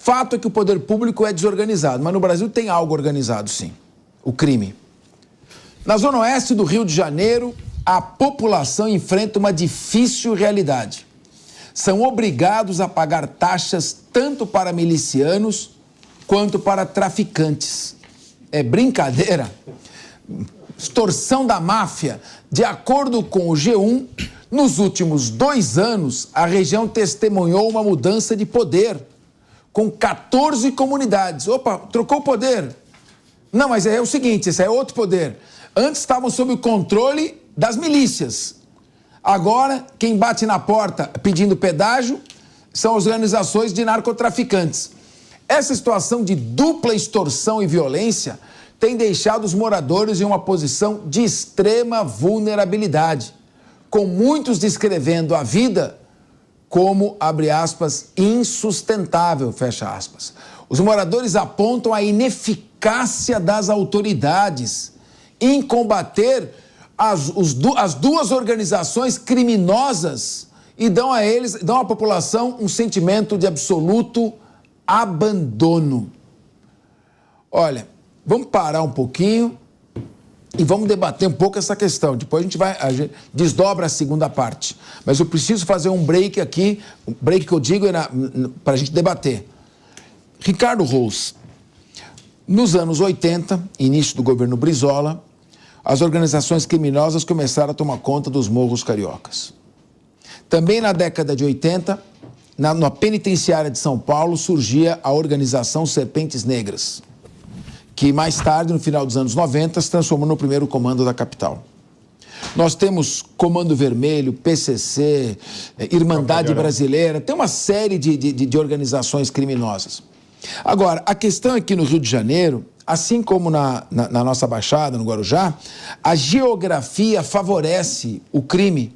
Fato é que o poder público é desorganizado, mas no Brasil tem algo organizado, sim. O crime. Na Zona Oeste do Rio de Janeiro, a população enfrenta uma difícil realidade. São obrigados a pagar taxas tanto para milicianos quanto para traficantes. É brincadeira? Extorsão da máfia. De acordo com o G1, nos últimos 2 anos, a região testemunhou uma mudança de poder, com 14 comunidades. Opa, trocou o poder. Não, mas é o seguinte, esse é outro poder. Antes estavam sob o controle das milícias. Agora, quem bate na porta pedindo pedágio são as organizações de narcotraficantes. Essa situação de dupla extorsão e violência tem deixado os moradores em uma posição de extrema vulnerabilidade, com muitos descrevendo a vida como, abre aspas, insustentável, fecha aspas. Os moradores apontam a ineficácia das autoridades em combater as duas organizações criminosas e dão à população um sentimento de absoluto abandono. Olha, vamos parar um pouquinho e vamos debater um pouco essa questão. Depois a gente desdobra a segunda parte. Mas eu preciso fazer um break aqui, um break que eu digo para a gente debater. Ricardo Rous, nos anos 80, início do governo Brizola, as organizações criminosas começaram a tomar conta dos morros cariocas. Também na década de 80, na penitenciária de São Paulo, surgia a organização Serpentes Negras, que mais tarde, no final dos anos 90, se transformou no primeiro comando da capital. Nós temos Comando Vermelho, PCC, Irmandade Brasileira, tem uma série de organizações criminosas. Agora, a questão aqui no Rio de Janeiro, assim como na nossa Baixada, no Guarujá, a geografia favorece o crime,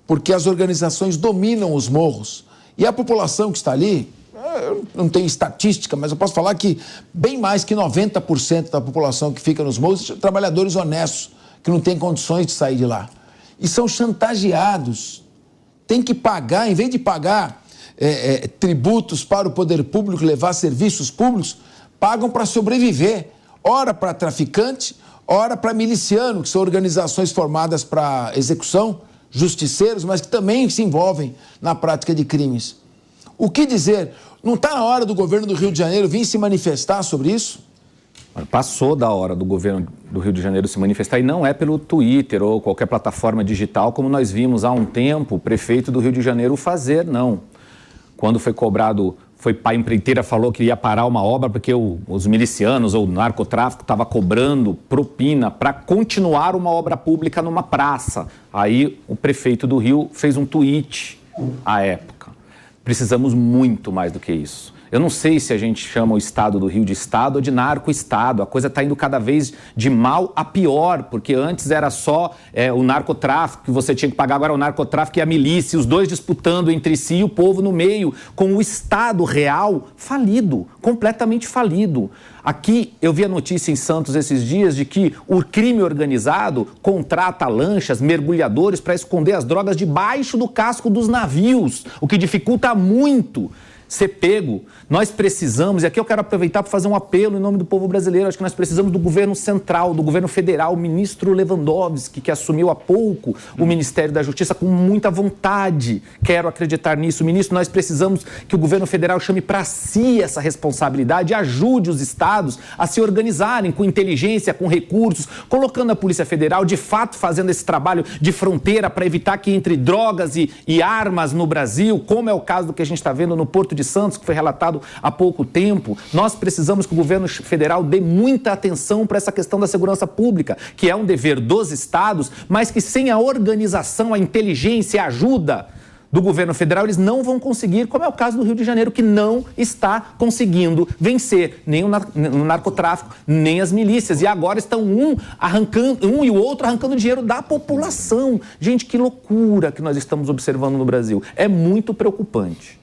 porque as organizações dominam os morros. E a população que está ali, eu não tenho estatística, mas eu posso falar que bem mais que 90% da população que fica nos morros são trabalhadores honestos, que não têm condições de sair de lá. E são chantageados. Tem que pagar, em vez de pagar tributos para o poder público, levar serviços públicos, pagam para sobreviver. Ora para traficante, ora para miliciano, que são organizações formadas para execução, justiceiros, mas que também se envolvem na prática de crimes. O que dizer? Não está na hora do governo do Rio de Janeiro vir se manifestar sobre isso? Passou da hora do governo do Rio de Janeiro se manifestar, e não é pelo Twitter ou qualquer plataforma digital, como nós vimos há um tempo o prefeito do Rio de Janeiro fazer, não. Quando foi cobrado, a empreiteira falou que ia parar uma obra porque os milicianos ou o narcotráfico estava cobrando propina para continuar uma obra pública numa praça. Aí o prefeito do Rio fez um tweet à época. Precisamos muito mais do que isso. Eu não sei se a gente chama o estado do Rio de estado ou de narco-estado. A coisa está indo cada vez de mal a pior, porque antes era só o narcotráfico que você tinha que pagar, agora é o narcotráfico e a milícia, os dois disputando entre si e o povo no meio, com o estado real falido, completamente falido. Aqui eu vi a notícia em Santos esses dias de que o crime organizado contrata lanchas, mergulhadores para esconder as drogas debaixo do casco dos navios, o que dificulta muito ser pego. Nós precisamos, e aqui eu quero aproveitar para fazer um apelo em nome do povo brasileiro, acho que nós precisamos do governo central, do governo federal, o ministro Lewandowski, que assumiu há pouco o Ministério da Justiça com muita vontade, quero acreditar nisso. Ministro, nós precisamos que o governo federal chame para si essa responsabilidade e ajude os estados a se organizarem com inteligência, com recursos, colocando a Polícia Federal, de fato, fazendo esse trabalho de fronteira para evitar que entre drogas e armas no Brasil, como é o caso do que a gente está vendo no Porto de Santos, que foi relatado há pouco tempo. Nós precisamos que o governo federal dê muita atenção para essa questão da segurança pública, que é um dever dos estados, mas que sem a organização, a inteligência e a ajuda do governo federal, eles não vão conseguir, como é o caso do Rio de Janeiro, que não está conseguindo vencer nem o narcotráfico, nem as milícias. E agora estão um e o outro arrancando dinheiro da população. Gente, que loucura que nós estamos observando no Brasil. É muito preocupante.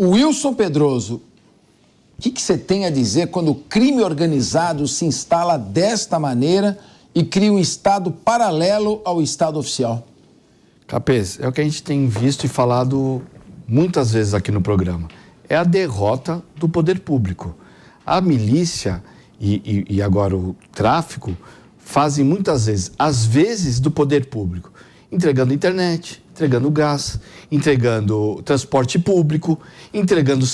Wilson Pedroso, o que você tem a dizer quando o crime organizado se instala desta maneira e cria um Estado paralelo ao Estado oficial? Capês, é o que a gente tem visto e falado muitas vezes aqui no programa. é a derrota do poder público. A milícia e agora o tráfico fazem muitas vezes, às vezes, do poder público, entregando internet, entregando gás, entregando transporte público, entregando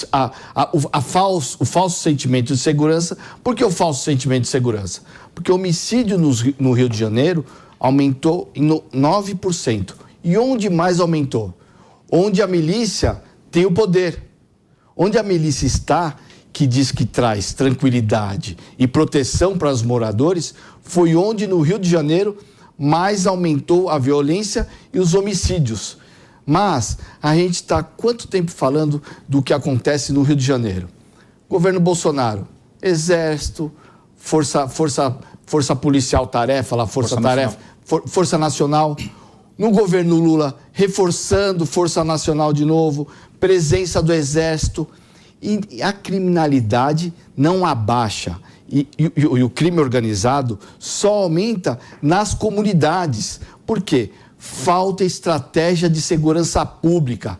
o falso sentimento de segurança. Por que o falso sentimento de segurança? Porque o homicídio no Rio de Janeiro aumentou em 9%. E onde mais aumentou? Onde a milícia tem o poder. Onde a milícia está, que diz que traz tranquilidade e proteção para os moradores, foi onde no Rio de Janeiro mais aumentou a violência e os homicídios. Mas a gente está há quanto tempo falando do que acontece no Rio de Janeiro? Governo Bolsonaro, Exército, Força Policial Tarefa, Força Nacional. No governo Lula, reforçando Força Nacional de novo, presença do Exército. E a criminalidade não abaixa. E o crime organizado só aumenta nas comunidades. Por quê? Falta estratégia de segurança pública,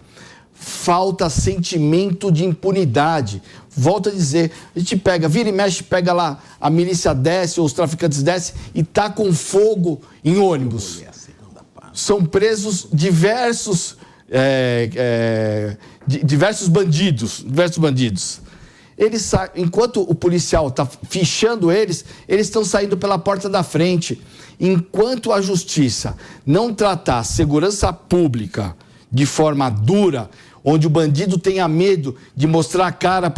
falta sentimento de impunidade. Volto a dizer, a gente vira e mexe, pega lá, a milícia desce, ou os traficantes descem e tacam fogo em ônibus. São presos diversos bandidos. Eles enquanto o policial está fichando eles estão saindo pela porta da frente. Enquanto a justiça não tratar a segurança pública de forma dura, onde o bandido tenha medo de mostrar a cara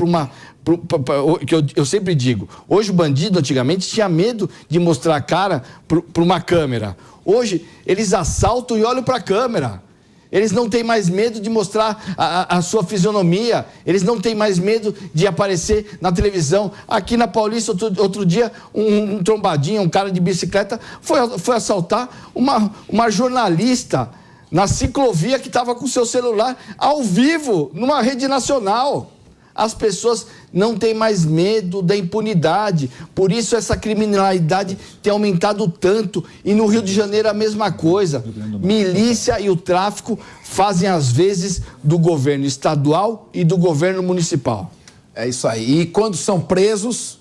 que eu sempre digo, hoje o bandido antigamente tinha medo de mostrar a cara para uma câmera. Hoje eles assaltam e olham para a câmera. Eles não têm mais medo de mostrar a sua fisionomia. Eles não têm mais medo de aparecer na televisão. Aqui na Paulista, outro dia, um trombadinho, um cara de bicicleta, foi assaltar uma jornalista na ciclovia que estava com seu celular ao vivo, numa rede nacional. As pessoas não têm mais medo da impunidade. Por isso essa criminalidade tem aumentado tanto. E no Rio de Janeiro a mesma coisa. Milícia e o tráfico fazem às vezes do governo estadual e do governo municipal. É isso aí. E quando são presos,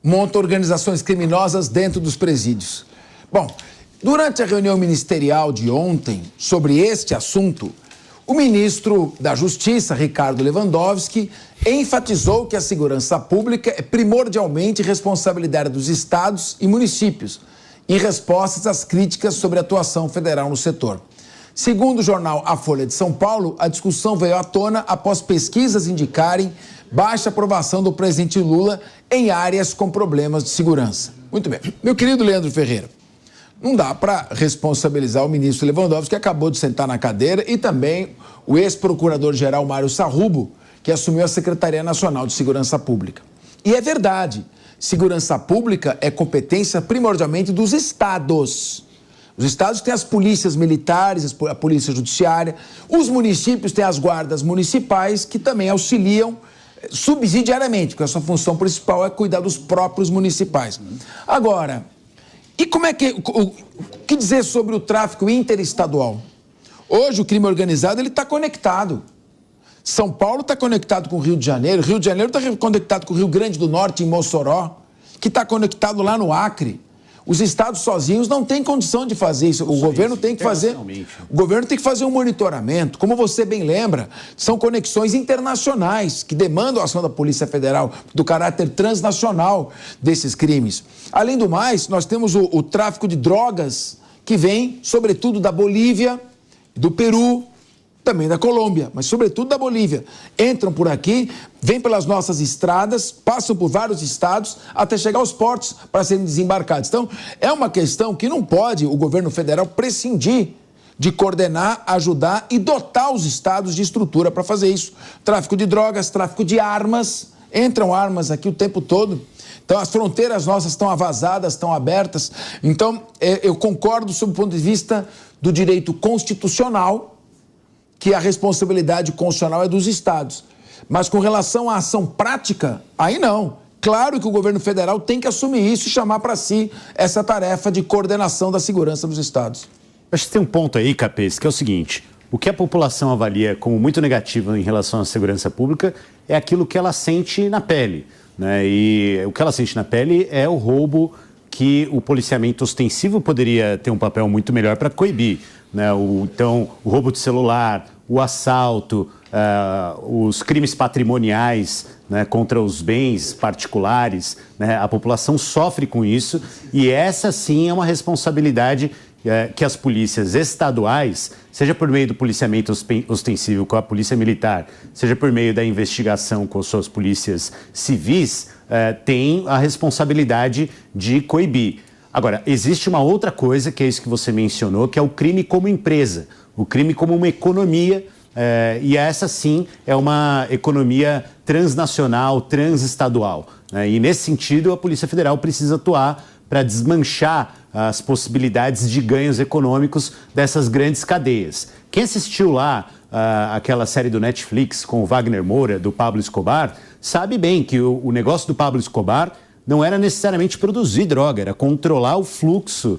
montam organizações criminosas dentro dos presídios. Bom, durante a reunião ministerial de ontem sobre este assunto, o ministro da Justiça, Ricardo Lewandowski, enfatizou que a segurança pública é primordialmente responsabilidade dos estados e municípios, em respostas às críticas sobre a atuação federal no setor. Segundo o jornal A Folha de São Paulo, a discussão veio à tona após pesquisas indicarem baixa aprovação do presidente Lula em áreas com problemas de segurança. Muito bem. Meu querido Leandro Ferreira, não dá para responsabilizar o ministro Lewandowski, que acabou de sentar na cadeira, e também o ex-procurador-geral Mário Sarrubo, que assumiu a Secretaria Nacional de Segurança Pública. E é verdade, segurança pública é competência primordialmente dos estados. Os estados têm as polícias militares, a polícia judiciária, os municípios têm as guardas municipais, que também auxiliam subsidiariamente, porque a sua função principal é cuidar dos próprios municipais. Agora, e como é que... O que dizer sobre o tráfico interestadual? Hoje o crime organizado está conectado. São Paulo está conectado com o Rio de Janeiro está conectado com o Rio Grande do Norte, em Mossoró, que está conectado lá no Acre. Os estados sozinhos não têm condição de fazer isso. O governo tem que fazer. O governo tem que fazer um monitoramento. Como você bem lembra, são conexões internacionais que demandam a ação da Polícia Federal, do caráter transnacional desses crimes. Além do mais, nós temos o tráfico de drogas que vem, sobretudo, da Bolívia, do Peru, também da Colômbia, mas sobretudo da Bolívia. Entram por aqui, vêm pelas nossas estradas, passam por vários estados até chegar aos portos para serem desembarcados. Então, é uma questão que não pode o governo federal prescindir de coordenar, ajudar e dotar os estados de estrutura para fazer isso. Tráfico de drogas, tráfico de armas, entram armas aqui o tempo todo. Então, as fronteiras nossas estão avazadas, estão abertas. Então, eu concordo sob o ponto de vista do direito constitucional, que a responsabilidade constitucional é dos estados. Mas com relação à ação prática, aí não. Claro que o governo federal tem que assumir isso e chamar para si essa tarefa de coordenação da segurança dos estados. Acho que tem um ponto aí, Capês, que é o seguinte: o que a população avalia como muito negativo em relação à segurança pública é aquilo que ela sente na pele, né? E o que ela sente na pele é o roubo, que o policiamento ostensivo poderia ter um papel muito melhor para coibir, né? Então, o roubo de celular, o assalto, os crimes patrimoniais, né, contra os bens particulares, né? A população sofre com isso, e essa sim é uma responsabilidade que as polícias estaduais, seja por meio do policiamento ostensivo com a polícia militar, seja por meio da investigação com suas polícias civis, têm a responsabilidade de coibir. Agora, existe uma outra coisa, que é isso que você mencionou, que é o crime como empresa, o crime como uma economia, e essa sim é uma economia transnacional, transestadual, né? E nesse sentido a Polícia Federal precisa atuar para desmanchar as possibilidades de ganhos econômicos dessas grandes cadeias. Quem assistiu lá aquela série do Netflix com o Wagner Moura, do Pablo Escobar, sabe bem que o negócio do Pablo Escobar não era necessariamente produzir droga, era controlar o fluxo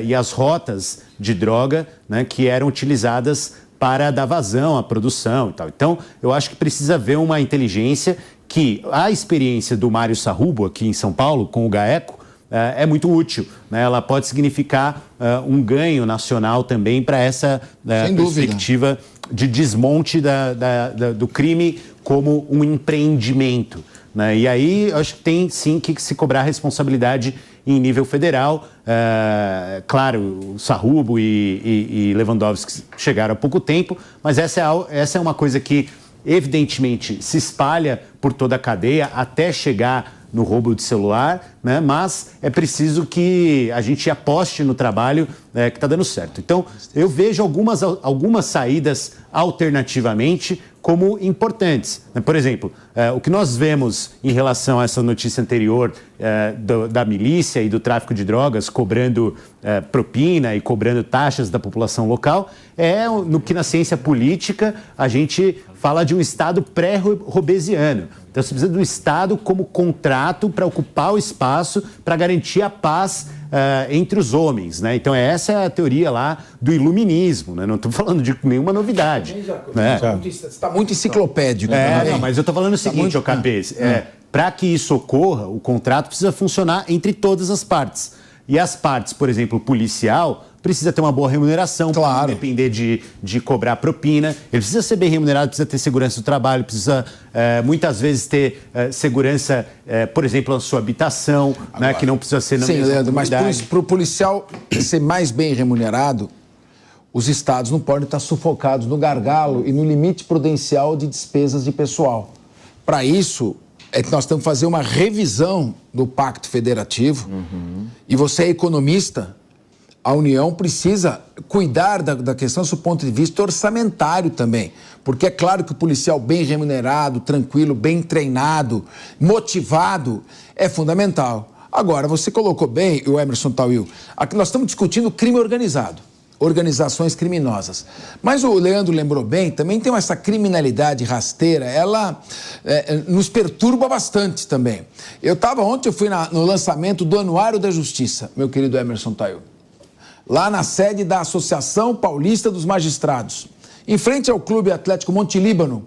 e as rotas de droga, né, que eram utilizadas para dar vazão à produção e tal. Então, eu acho que precisa haver uma inteligência que a experiência do Mário Sarrubo aqui em São Paulo, com o GAECO, é muito útil, né? Ela pode significar um ganho nacional também para essa perspectiva de desmonte do crime como um empreendimento, né? E aí, eu acho que tem sim que se cobrar responsabilidade em nível federal. Claro, o Sarrubo e Lewandowski chegaram há pouco tempo, mas essa é uma coisa que, evidentemente, se espalha por toda a cadeia até chegar no roubo de celular, né? Mas é preciso que a gente aposte no trabalho que está dando certo. Então, eu vejo algumas saídas alternativamente como importantes. Por exemplo, o que nós vemos em relação a essa notícia anterior da milícia e do tráfico de drogas cobrando propina e cobrando taxas da população local, no que na ciência política a gente fala de um Estado pré-robesiano. Então, você precisa do Estado como contrato para ocupar o espaço, para garantir a paz entre os homens, né? Então, essa é a teoria lá do iluminismo, né? Não estou falando de nenhuma novidade. Você está muito enciclopédico. Não, mas eu estou falando o seguinte, Capês, para que isso ocorra, o contrato precisa funcionar entre todas as partes. E as partes, por exemplo, o policial, precisa ter uma boa remuneração, claro, para depender de cobrar propina. Ele precisa ser bem remunerado, precisa ter segurança do trabalho, precisa muitas vezes ter segurança, por exemplo, na sua habitação, agora, né, que não precisa ser na mesma Leandro, comunidade. Mas para o policial ser mais bem remunerado, os estados não podem estar sufocados no gargalo e no limite prudencial de despesas de pessoal. Para isso, é que nós temos que fazer uma revisão do Pacto Federativo. E você é economista, a União precisa cuidar da questão do ponto de vista orçamentário também. Porque é claro que o policial bem remunerado, tranquilo, bem treinado, motivado, é fundamental. Agora, você colocou bem, o Emerson Tawil, aqui nós estamos discutindo crime organizado, organizações criminosas. Mas o Leandro lembrou bem, também tem essa criminalidade rasteira, ela nos perturba bastante também. Ontem eu fui no lançamento do Anuário da Justiça, meu querido Emerson Tawil, lá na sede da Associação Paulista dos Magistrados, em frente ao Clube Atlético Monte Líbano.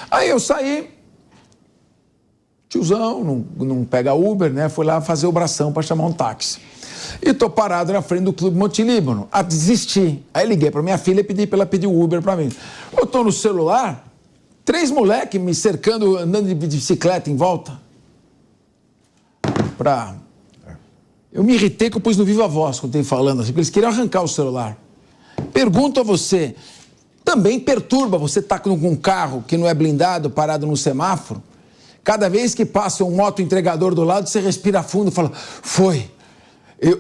Aí eu saí, tiozão, não pega Uber, né? Fui lá fazer o bração para chamar um táxi. E tô parado na frente do Clube Monte Líbano. Desisti. Aí liguei para minha filha e pedi para ela pedir o Uber para mim. Eu tô no celular, 3 moleques me cercando, andando de bicicleta em volta. Eu me irritei que eu pus no Viva Voz quando eu falando assim, porque eles queriam arrancar o celular. Pergunto a você, também perturba você estar com um carro que não é blindado, parado num semáforo? Cada vez que passa um moto-entregador do lado, você respira fundo e fala, foi.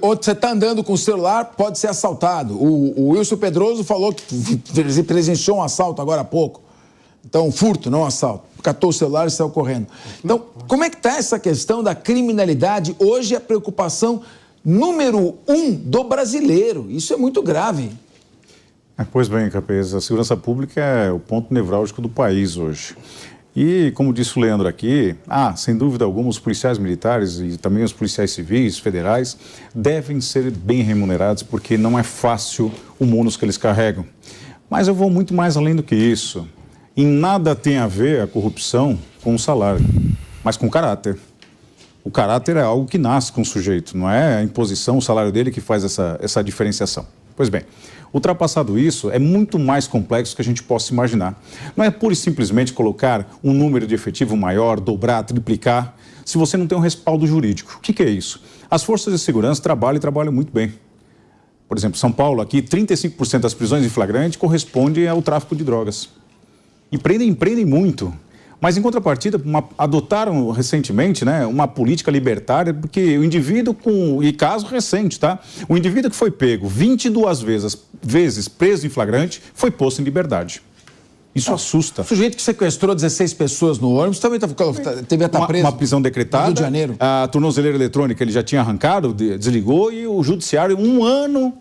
Outro, você está andando com o celular, pode ser assaltado. O Wilson Pedroso falou que presenciou um assalto agora há pouco. Então, um furto, não um assalto. Catou o celular e saiu correndo. Então, como é que está essa questão da criminalidade? Hoje é a preocupação número 1 do brasileiro. Isso é muito grave. Pois bem, Capês, a segurança pública é o ponto nevrálgico do país hoje. E, como disse o Leandro aqui, sem dúvida alguma, os policiais militares e também os policiais civis, federais, devem ser bem remunerados, porque não é fácil o ônus que eles carregam. Mas eu vou muito mais além do que isso. Em nada tem a ver a corrupção com o salário, mas com o caráter. O caráter é algo que nasce com o sujeito, não é a imposição, o salário dele que faz essa diferenciação. Pois bem, ultrapassado isso, é muito mais complexo que a gente possa imaginar. Não é pura e simplesmente colocar um número de efetivo maior, dobrar, triplicar, se você não tem um respaldo jurídico. O que é isso? As forças de segurança trabalham e trabalham muito bem. Por exemplo, São Paulo, aqui, 35% das prisões em flagrante correspondem ao tráfico de drogas. E prendem muito. Mas, em contrapartida, adotaram recentemente, né, uma política libertária, porque o indivíduo e caso recente, tá? O indivíduo que foi pego 22 vezes preso em flagrante foi posto em liberdade. Isso assusta. O sujeito que sequestrou 16 pessoas no ônibus também teve estar preso. Uma prisão decretada. No Rio de Janeiro. A tornozeleira eletrônica ele já tinha arrancado, desligou, e o judiciário 1 ano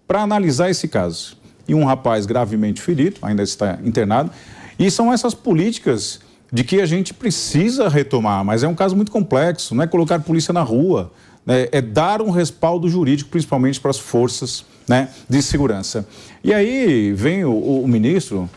para analisar esse caso. E um rapaz gravemente ferido, ainda está internado. E são essas políticas de que a gente precisa retomar, mas é um caso muito complexo, não é colocar polícia na rua, né? É dar um respaldo jurídico, principalmente para as forças, né, de segurança. E aí vem o ministro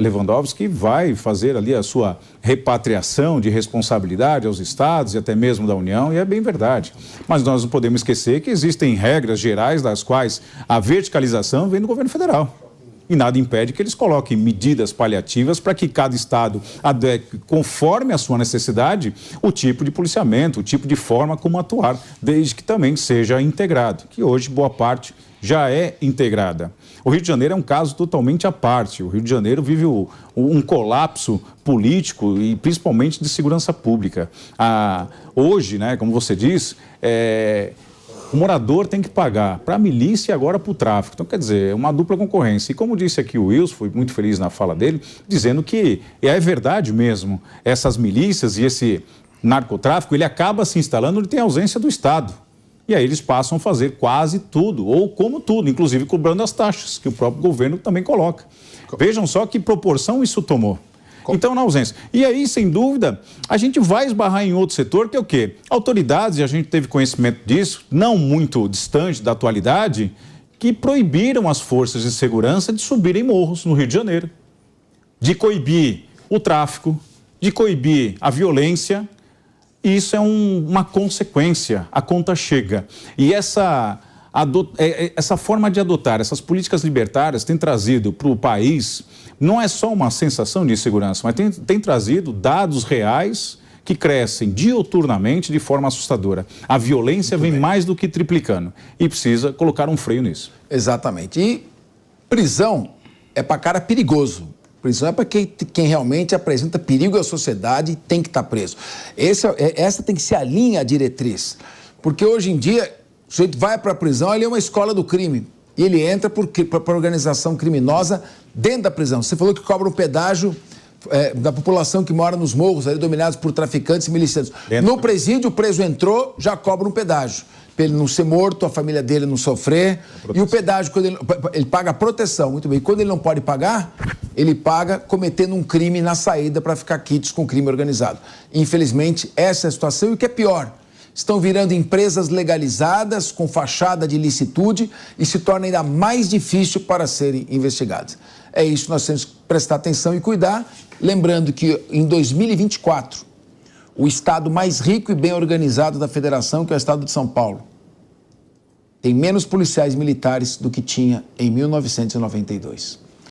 Lewandowski, que vai fazer ali a sua repatriação de responsabilidade aos estados e até mesmo da União, e é bem verdade. Mas nós não podemos esquecer que existem regras gerais das quais a verticalização vem do governo federal. E nada impede que eles coloquem medidas paliativas para que cada estado adeque, conforme a sua necessidade, o tipo de policiamento, o tipo de forma como atuar, desde que também seja integrado, que hoje boa parte já é integrada. O Rio de Janeiro é um caso totalmente à parte. O Rio de Janeiro vive um colapso político e principalmente de segurança pública. Hoje, né, como você diz, o morador tem que pagar para a milícia e agora para o tráfico. Então, quer dizer, é uma dupla concorrência. E como disse aqui o Wilson, foi muito feliz na fala dele, dizendo que é verdade mesmo, essas milícias e esse narcotráfico, ele acaba se instalando, ele tem ausência do Estado. E aí eles passam a fazer quase tudo, ou como tudo, inclusive cobrando as taxas, que o próprio governo também coloca. Vejam só que proporção isso tomou. Então, na ausência. E aí, sem dúvida, a gente vai esbarrar em outro setor, que é o quê? Autoridades, e a gente teve conhecimento disso, não muito distante da atualidade, que proibiram as forças de segurança de subirem morros no Rio de Janeiro, de coibir o tráfico, de coibir a violência. Isso é uma consequência, a conta chega. E essa forma de adotar essas políticas libertárias tem trazido para o país, não é só uma sensação de insegurança, mas tem trazido dados reais que crescem diuturnamente de forma assustadora. A violência vem mais do que triplicando e precisa colocar um freio nisso. Exatamente. E prisão é para cara perigoso. Prisão é para quem realmente apresenta perigo à sociedade e tem que estar preso. Essa tem que ser a linha diretriz. Porque hoje em dia, o sujeito vai para a prisão, ele é uma escola do crime. E ele entra para organização criminosa dentro da prisão. Você falou que cobra um pedágio da população que mora nos morros, ali dominados por traficantes e milicianos. No presídio, o preso entrou, já cobra um pedágio. Para ele não ser morto, a família dele não sofrer. E o pedágio, quando ele paga a proteção, muito bem. Quando ele não pode pagar, ele paga cometendo um crime na saída para ficar quites com o crime organizado. Infelizmente, essa é a situação. E o que é pior, estão virando empresas legalizadas com fachada de ilicitude e se torna ainda mais difícil para serem investigadas. É isso que nós temos que prestar atenção e cuidar. Lembrando que em 2024, o estado mais rico e bem organizado da federação, que é o estado de São Paulo, tem menos policiais militares do que tinha em 1992.